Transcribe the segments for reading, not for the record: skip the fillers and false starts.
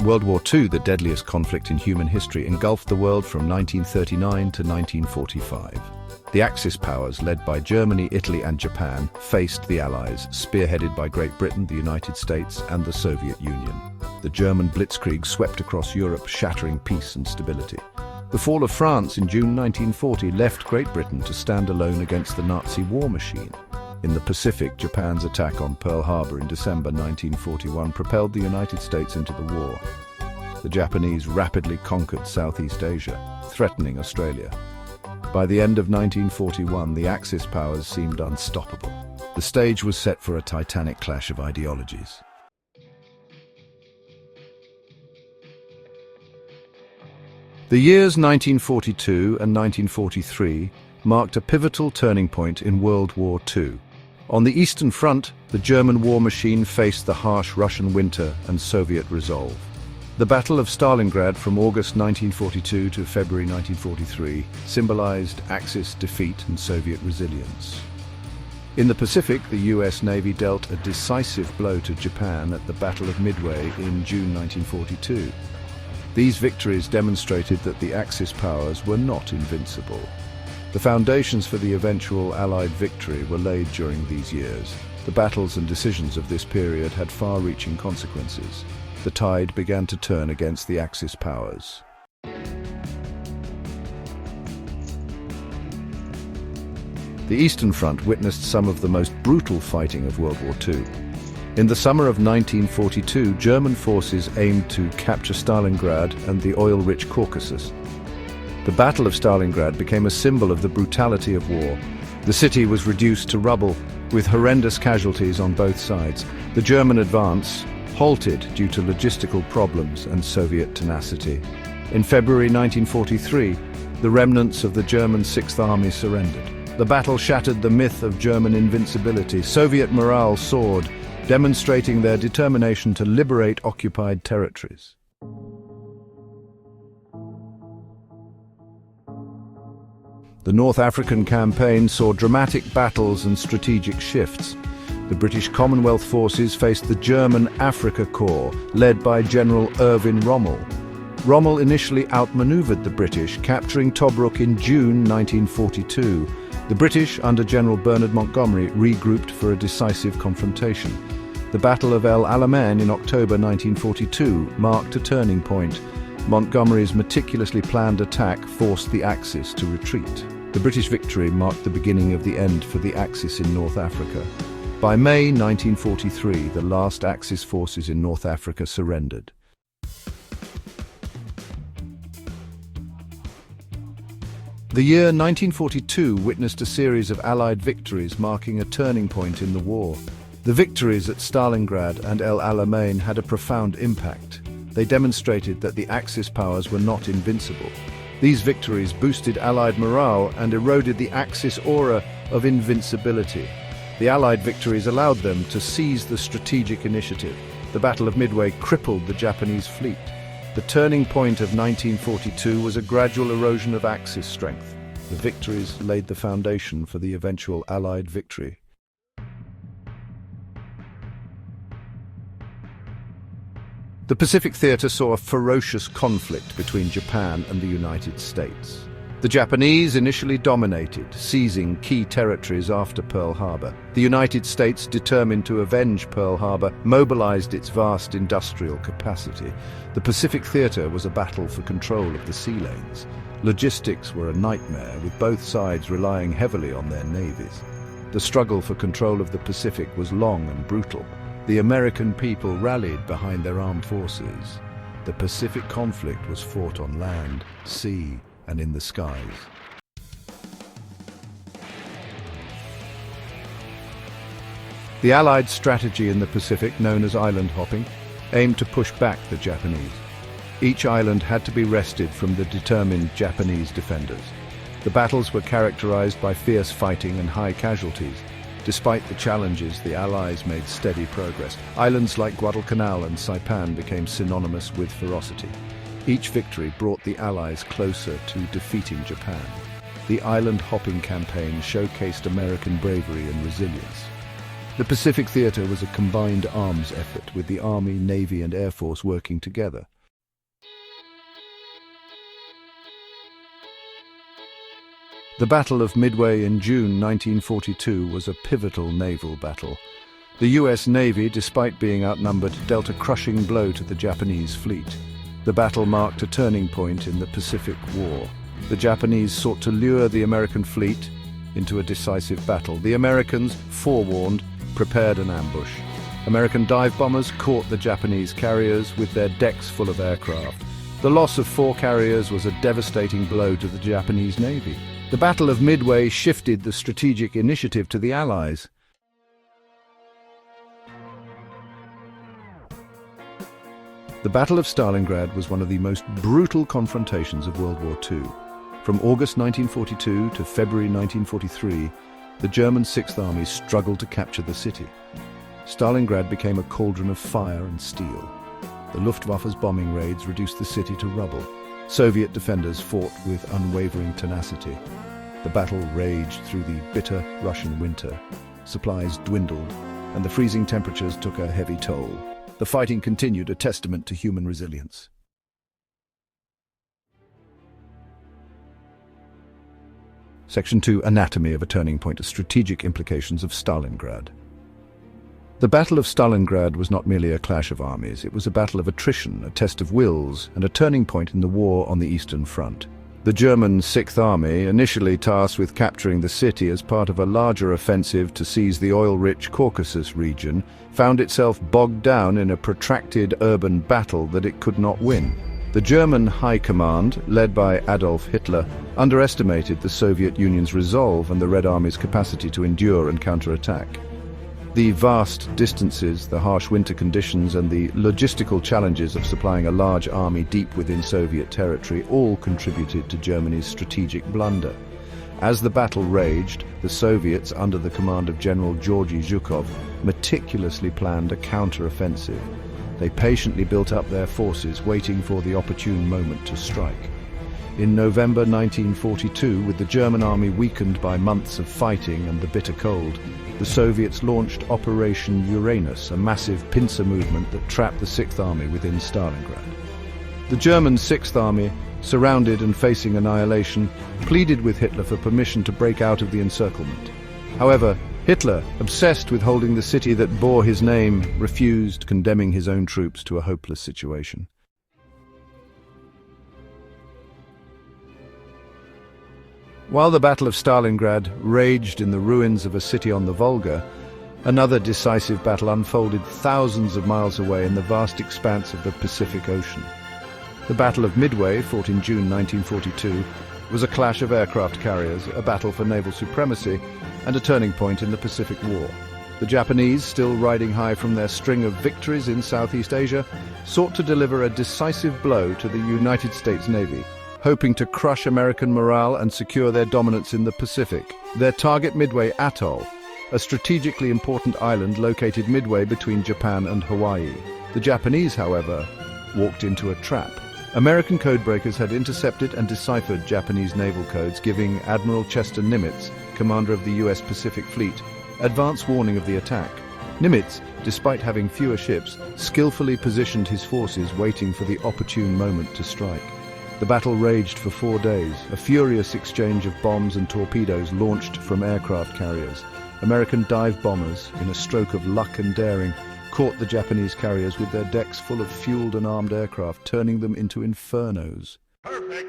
World War II, the deadliest conflict in human history, engulfed the world from 1939 to 1945. The Axis powers, led by Germany, Italy and Japan, faced the Allies, spearheaded by Great Britain, the United States and the Soviet Union. The German blitzkrieg swept across Europe, shattering peace and stability. The fall of France in June 1940 left Great Britain to stand alone against the Nazi war machine. In the Pacific, Japan's attack on Pearl Harbor in December 1941 propelled the United States into the war. The Japanese rapidly conquered Southeast Asia, threatening Australia. By the end of 1941, the Axis powers seemed unstoppable. The stage was set for a titanic clash of ideologies. The years 1942 and 1943 marked a pivotal turning point in World War II. On the Eastern Front, the German war machine faced the harsh Russian winter and Soviet resolve. The Battle of Stalingrad from August 1942 to February 1943 symbolized Axis defeat and Soviet resilience. In the Pacific, the US Navy dealt a decisive blow to Japan at the Battle of Midway in June 1942. These victories demonstrated that the Axis powers were not invincible. The foundations for the eventual Allied victory were laid during these years. The battles and decisions of this period had far-reaching consequences. The tide began to turn against the Axis powers. The Eastern Front witnessed some of the most brutal fighting of World War II. In the summer of 1942, German forces aimed to capture Stalingrad and the oil-rich Caucasus. The Battle of Stalingrad became a symbol of the brutality of war. The city was reduced to rubble, with horrendous casualties on both sides. The German advance halted due to logistical problems and Soviet tenacity. In February 1943, the remnants of the German Sixth Army surrendered. The battle shattered the myth of German invincibility. Soviet morale soared, demonstrating their determination to liberate occupied territories. The North African campaign saw dramatic battles and strategic shifts. The British Commonwealth forces faced the German Afrika Korps, led by General Erwin Rommel. Rommel initially outmaneuvered the British, capturing Tobruk in June 1942. The British, under General Bernard Montgomery, regrouped for a decisive confrontation. The Battle of El Alamein in October 1942 marked a turning point. Montgomery's meticulously planned attack forced the Axis to retreat. The British victory marked the beginning of the end for the Axis in North Africa. By May 1943, the last Axis forces in North Africa surrendered. The year 1942 witnessed a series of Allied victories marking a turning point in the war. The victories at Stalingrad and El Alamein had a profound impact. They demonstrated that the Axis powers were not invincible. These victories boosted Allied morale and eroded the Axis aura of invincibility. The Allied victories allowed them to seize the strategic initiative. The Battle of Midway crippled the Japanese fleet. The turning point of 1942 was a gradual erosion of Axis strength. The victories laid the foundation for the eventual Allied victory. The Pacific Theater saw a ferocious conflict between Japan and the United States. The Japanese initially dominated, seizing key territories after Pearl Harbor. The United States, determined to avenge Pearl Harbor, mobilized its vast industrial capacity. The Pacific Theater was a battle for control of the sea lanes. Logistics were a nightmare, with both sides relying heavily on their navies. The struggle for control of the Pacific was long and brutal. The American people rallied behind their armed forces. The Pacific conflict was fought on land, sea, and in the skies. The Allied strategy in the Pacific, known as island hopping, aimed to push back the Japanese. Each island had to be wrested from the determined Japanese defenders. The battles were characterized by fierce fighting and high casualties. Despite the challenges, the Allies made steady progress. Islands like Guadalcanal and Saipan became synonymous with ferocity. Each victory brought the Allies closer to defeating Japan. The island hopping campaign showcased American bravery and resilience. The Pacific Theater was a combined arms effort, with the Army, Navy and Air Force working together. The Battle of Midway in June 1942 was a pivotal naval battle. The US Navy, despite being outnumbered, dealt a crushing blow to the Japanese fleet. The battle marked a turning point in the Pacific War. The Japanese sought to lure the American fleet into a decisive battle. The Americans, forewarned, prepared an ambush. American dive bombers caught the Japanese carriers with their decks full of aircraft. The loss of 4 carriers was a devastating blow to the Japanese Navy. The Battle of Midway shifted the strategic initiative to the Allies. The Battle of Stalingrad was one of the most brutal confrontations of World War II. From August 1942 to February 1943, the German Sixth Army struggled to capture the city. Stalingrad became a cauldron of fire and steel. The Luftwaffe's bombing raids reduced the city to rubble. Soviet defenders fought with unwavering tenacity. The battle raged through the bitter Russian winter. Supplies dwindled, and the freezing temperatures took a heavy toll. The fighting continued, a testament to human resilience. Section 2. Anatomy of a turning point: strategic implications of Stalingrad. The Battle of Stalingrad was not merely a clash of armies. It was a battle of attrition, a test of wills, and a turning point in the war on the Eastern Front. The German Sixth Army, initially tasked with capturing the city as part of a larger offensive to seize the oil-rich Caucasus region, found itself bogged down in a protracted urban battle that it could not win. The German High Command, led by Adolf Hitler, underestimated the Soviet Union's resolve and the Red Army's capacity to endure and counterattack. The vast distances, the harsh winter conditions, and the logistical challenges of supplying a large army deep within Soviet territory all contributed to Germany's strategic blunder. As the battle raged, the Soviets, under the command of General Georgy Zhukov, meticulously planned a counter-offensive. They patiently built up their forces, waiting for the opportune moment to strike. In November 1942, with the German army weakened by months of fighting and the bitter cold, the Soviets launched Operation Uranus, a massive pincer movement that trapped the Sixth Army within Stalingrad. The German Sixth Army, surrounded and facing annihilation, pleaded with Hitler for permission to break out of the encirclement. However, Hitler, obsessed with holding the city that bore his name, refused, condemning his own troops to a hopeless situation. While the Battle of Stalingrad raged in the ruins of a city on the Volga, another decisive battle unfolded thousands of miles away in the vast expanse of the Pacific Ocean. The Battle of Midway, fought in June 1942, was a clash of aircraft carriers, a battle for naval supremacy, and a turning point in the Pacific War. The Japanese, still riding high from their string of victories in Southeast Asia, sought to deliver a decisive blow to the United States Navy, hoping to crush American morale and secure their dominance in the Pacific. Their target, Midway Atoll, a strategically important island located midway between Japan and Hawaii. The Japanese, however, walked into a trap. American codebreakers had intercepted and deciphered Japanese naval codes, giving Admiral Chester Nimitz, commander of the US Pacific Fleet, advance warning of the attack. Nimitz, despite having fewer ships, skillfully positioned his forces, waiting for the opportune moment to strike. The battle raged for 4 days, a furious exchange of bombs and torpedoes launched from aircraft carriers. American dive bombers, in a stroke of luck and daring, caught the Japanese carriers with their decks full of fueled and armed aircraft, turning them into infernos. Perfect.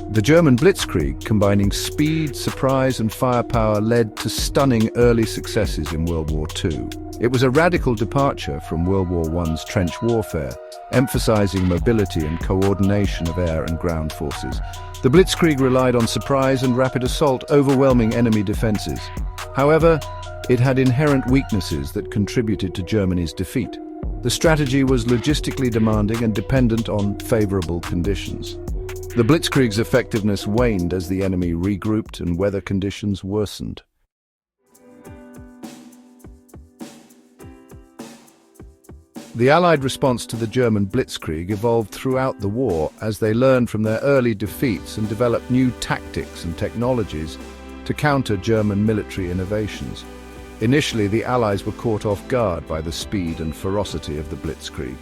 The German blitzkrieg, combining speed, surprise and firepower, led to stunning early successes in World War II. It was a radical departure from World War I's trench warfare, emphasizing mobility and coordination of air and ground forces. The blitzkrieg relied on surprise and rapid assault, overwhelming enemy defenses. However, it had inherent weaknesses that contributed to Germany's defeat. The strategy was logistically demanding and dependent on favorable conditions. The blitzkrieg's effectiveness waned as the enemy regrouped and weather conditions worsened. The Allied response to the German blitzkrieg evolved throughout the war as they learned from their early defeats and developed new tactics and technologies to counter German military innovations. Initially, the Allies were caught off guard by the speed and ferocity of the blitzkrieg.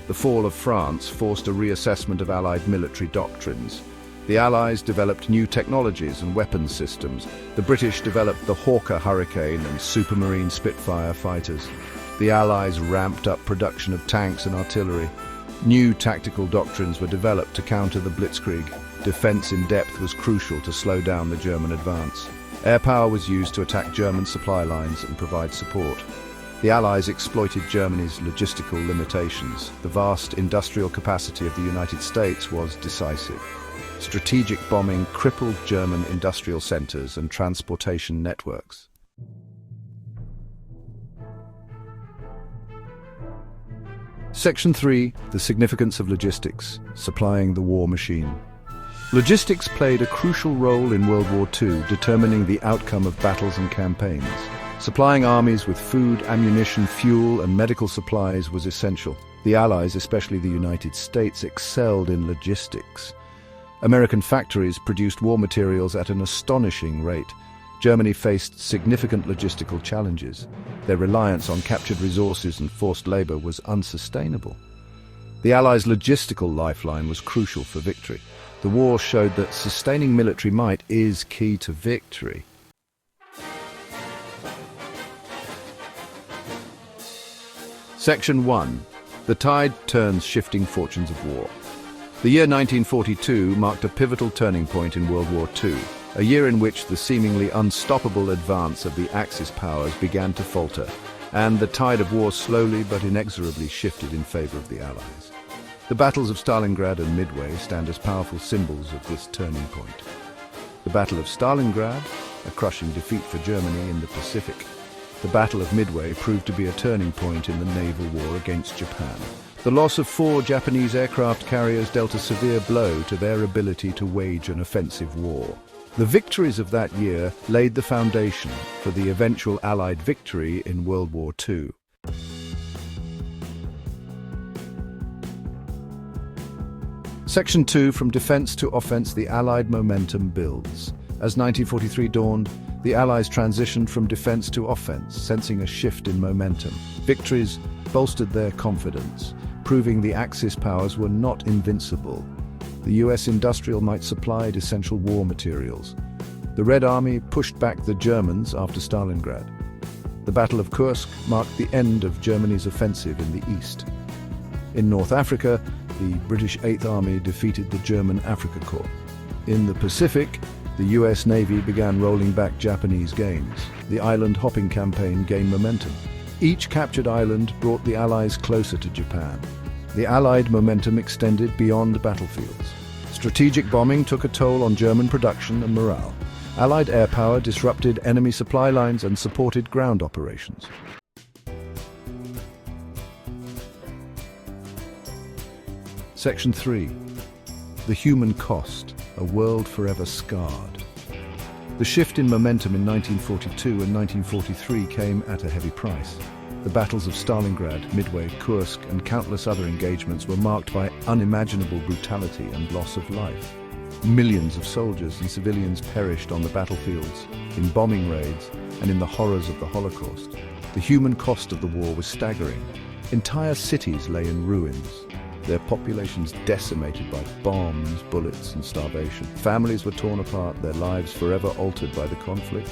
The fall of France forced a reassessment of Allied military doctrines. The Allies developed new technologies and weapons systems. The British developed the Hawker Hurricane and Supermarine Spitfire fighters. The Allies ramped up production of tanks and artillery. New tactical doctrines were developed to counter the Blitzkrieg. Defense in depth was crucial to slow down the German advance. Air power was used to attack German supply lines and provide support. The Allies exploited Germany's logistical limitations. The vast industrial capacity of the United States was decisive. Strategic bombing crippled German industrial centers and transportation networks. Section 3. The significance of logistics, supplying the war machine. Logistics played a crucial role in World War II, determining the outcome of battles and campaigns. Supplying armies with food, ammunition, fuel, and medical supplies was essential. The Allies, especially the United States, excelled in logistics. American factories produced war materials at an astonishing rate. Germany faced significant logistical challenges. Their reliance on captured resources and forced labor was unsustainable. The Allies' logistical lifeline was crucial for victory. The war showed that sustaining military might is key to victory. Section 1. The tide turns shifting fortunes of war. The year 1942 marked a pivotal turning point in World War II, a year in which the seemingly unstoppable advance of the Axis powers began to falter, and the tide of war slowly but inexorably shifted in favor of the Allies. The battles of Stalingrad and Midway stand as powerful symbols of this turning point. The Battle of Stalingrad, a crushing defeat for Germany in the Pacific. The Battle of Midway proved to be a turning point in the naval war against Japan. The loss of 4 Japanese aircraft carriers dealt a severe blow to their ability to wage an offensive war. The victories of that year laid the foundation for the eventual Allied victory in World War II. Section 2. From defense to offense, the Allied momentum builds. As 1943 dawned, the Allies transitioned from defense to offense, sensing a shift in momentum. Victories bolstered their confidence, proving the Axis powers were not invincible. The US industrial might supplied essential war materials. The Red Army pushed back the Germans after Stalingrad. The Battle of Kursk marked the end of Germany's offensive in the east. In North Africa, the British 8th Army defeated the German Afrika Korps. In the Pacific, the US Navy began rolling back Japanese gains. The island hopping campaign gained momentum. Each captured island brought the Allies closer to Japan. The Allied momentum extended beyond battlefields. Strategic bombing took a toll on German production and morale. Allied air power disrupted enemy supply lines and supported ground operations. Section 3. The human cost, a world forever scarred. The shift in momentum in 1942 and 1943 came at a heavy price. The battles of Stalingrad, Midway, Kursk, and countless other engagements were marked by unimaginable brutality and loss of life. Millions of soldiers and civilians perished on the battlefields, in bombing raids, and in the horrors of the Holocaust. The human cost of the war was staggering. Entire cities lay in ruins, their populations decimated by bombs, bullets, and starvation. Families were torn apart, their lives forever altered by the conflict.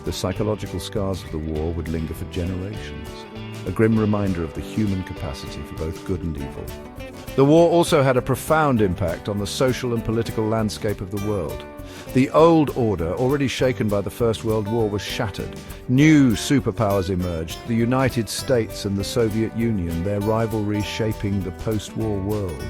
The psychological scars of the war would linger for generations, a grim reminder of the human capacity for both good and evil. The war also had a profound impact on the social and political landscape of the world. The old order, already shaken by the First World War, was shattered. New superpowers emerged, the United States and the Soviet Union, their rivalry shaping the post-war world.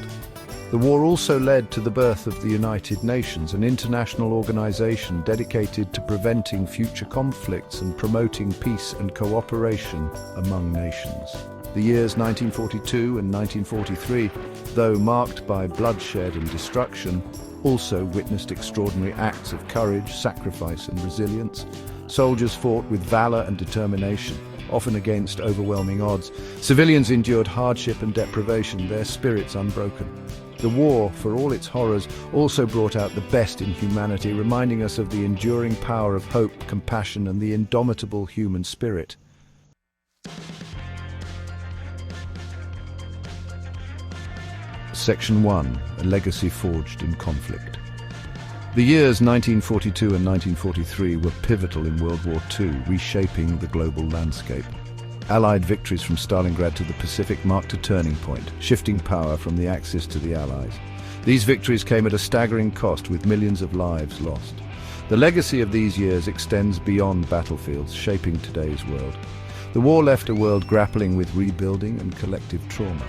The war also led to the birth of the United Nations, an international organization dedicated to preventing future conflicts and promoting peace and cooperation among nations. The years 1942 and 1943, though marked by bloodshed and destruction, also witnessed extraordinary acts of courage, sacrifice, and resilience. Soldiers fought with valor and determination, often against overwhelming odds. Civilians endured hardship and deprivation, their spirits unbroken. The war, for all its horrors, also brought out the best in humanity, reminding us of the enduring power of hope, compassion, and the indomitable human spirit. Section 1. A legacy forged in conflict. The years 1942 and 1943 were pivotal in World War II, reshaping the global landscape. Allied victories from Stalingrad to the Pacific marked a turning point, shifting power from the Axis to the Allies. These victories came at a staggering cost, with millions of lives lost. The legacy of these years extends beyond battlefields, shaping today's world. The war left a world grappling with rebuilding and collective trauma.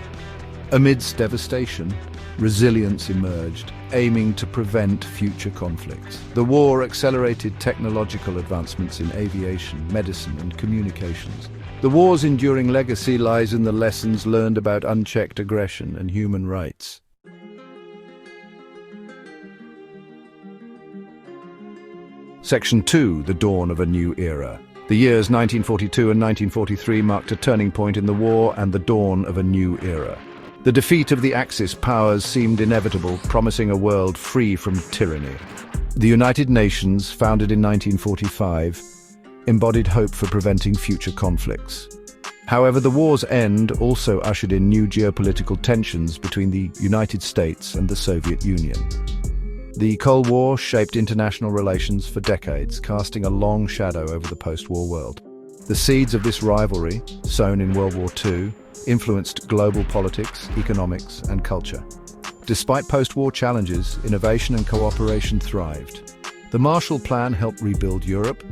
Amidst devastation, resilience emerged, aiming to prevent future conflicts. The war accelerated technological advancements in aviation, medicine, and communications. The war's enduring legacy lies in the lessons learned about unchecked aggression and human rights. Section 2. The dawn of a new era. The years 1942 and 1943 marked a turning point in the war and the dawn of a new era. The defeat of the Axis powers seemed inevitable, promising a world free from tyranny. The United Nations, founded in 1945, embodied hope for preventing future conflicts. However, the war's end also ushered in new geopolitical tensions between the United States and the Soviet Union. The Cold War shaped international relations for decades, casting a long shadow over the post-war world. The seeds of this rivalry, sown in World War II, influenced global politics, economics, and culture. Despite post-war challenges, innovation and cooperation thrived. The Marshall Plan helped rebuild Europe,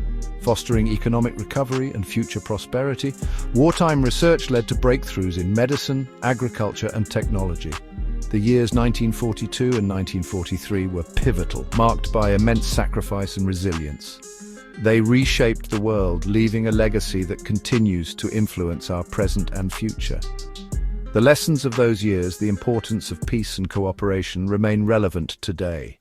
fostering economic recovery and future prosperity. Wartime research led to breakthroughs in medicine, agriculture, and technology. The years 1942 and 1943 were pivotal, marked by immense sacrifice and resilience. They reshaped the world, leaving a legacy that continues to influence our present and future. The lessons of those years, the importance of peace and cooperation, remain relevant today.